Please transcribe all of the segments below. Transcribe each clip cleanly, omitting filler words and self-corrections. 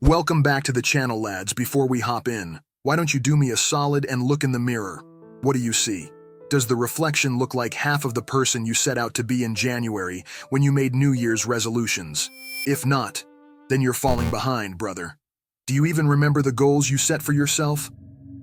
Welcome back to the channel, lads. Before we hop in, why don't you do me a solid and look in the mirror? What do you see? Does the reflection look like half of the person you set out to be in January when you made New Year's resolutions? If not, then you're falling behind, brother. Do you even remember the goals you set for yourself?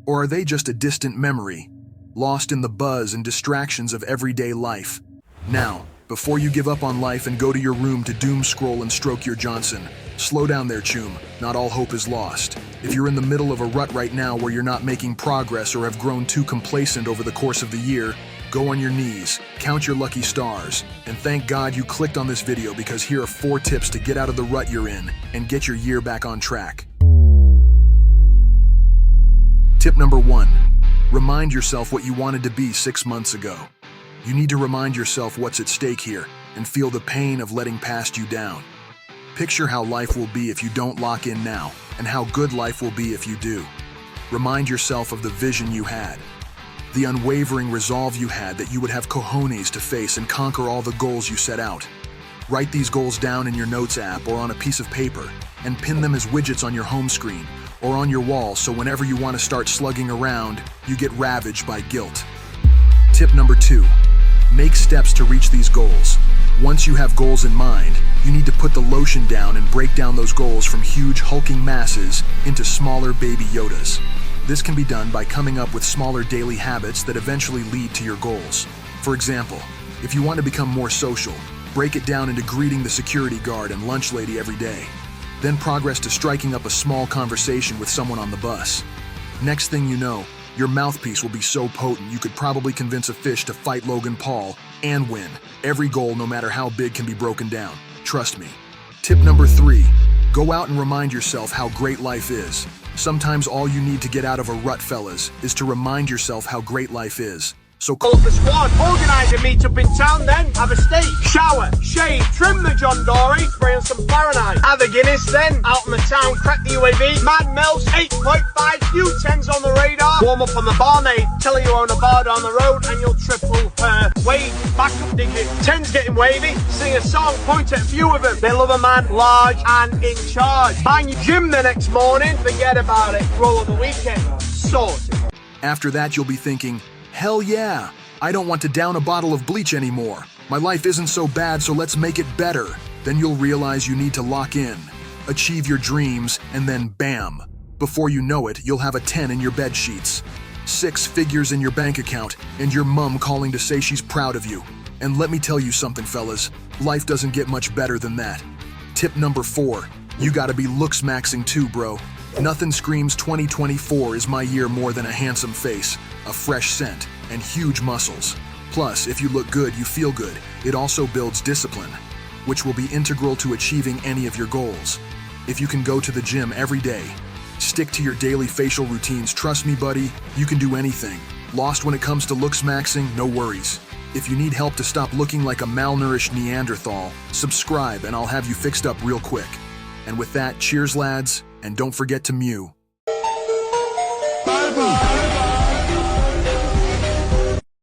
Or are they just a distant memory, lost in the buzz and distractions of everyday life? Now, before you give up on life and go to your room to doom scroll and stroke your Johnson, slow down there, Choom. Not all hope is lost. If you're in the middle of a rut right now where you're not making progress or have grown too complacent over the course of the year, go on your knees, count your lucky stars, and thank God you clicked on this video, because here are 4 tips to get out of the rut you're in and get your year back on track. Tip number 1. Remind yourself what you wanted to be 6 months ago. You need to remind yourself what's at stake here and feel the pain of letting past you down. Picture how life will be if you don't lock in now, and how good life will be if you do. Remind yourself of the vision you had, the unwavering resolve you had that you would have cojones to face and conquer all the goals you set out. Write these goals down in your notes app or on a piece of paper and pin them as widgets on your home screen or on your wall, so whenever you want to start slugging around, you get ravaged by guilt. Tip number 2. Make steps to reach these goals. Once you have goals in mind, you need to put the lotion down and break down those goals from huge hulking masses into smaller baby Yodas. This can be done by coming up with smaller daily habits that eventually lead to your goals. For example, if you want to become more social, break it down into greeting the security guard and lunch lady every day. Then progress to striking up a small conversation with someone on the bus. Next thing you know, your mouthpiece will be so potent you could probably convince a fish to fight Logan Paul and win. Every goal, no matter how big, can be broken down. Trust me. Tip number 3. Go out and remind yourself how great life is. Sometimes all you need to get out of a rut, fellas, is to remind yourself how great life is. So Call up the squad, organise a meet-up in town then, have a steak, shower, shave, trim the John Dory, spray on some Fahrenheit, have a Guinness then, out on the town, crack the UAV, Mad Mel's 8.5, few 10s on the radar, warm up on the barmaid, tell her you own a bar down the road and you'll triple her wage, backup digit, 10's getting wavy, sing a song, point at a few of them, they love a man large and in charge, find your gym the next morning, forget about it, roll on the weekend, sorted. after that, you'll be thinking, hell yeah, I don't want to down a bottle of bleach anymore. My life isn't so bad, so let's make it better. Then you'll realize you need to lock in, achieve your dreams, and then bam. Before you know it, you'll have a 10 in your bed sheets, 6 figures in your bank account, and your mum calling to say she's proud of you. And let me tell you something, fellas, life doesn't get much better than that. Tip number 4, you gotta be looks maxing too, bro. Nothing screams 2024 is my year more than a handsome face, a fresh scent, and huge muscles. Plus, if you look good, you feel good. It also builds discipline, which will be integral to achieving any of your goals. If you can go to the gym every day, stick to your daily facial routines, trust me, buddy, you can do anything. Lost when it comes to looks maxing? No worries. If you need help to stop looking like a malnourished Neanderthal, subscribe and I'll have you fixed up real quick. And with that, cheers, lads, and don't forget to mew. Bye-bye.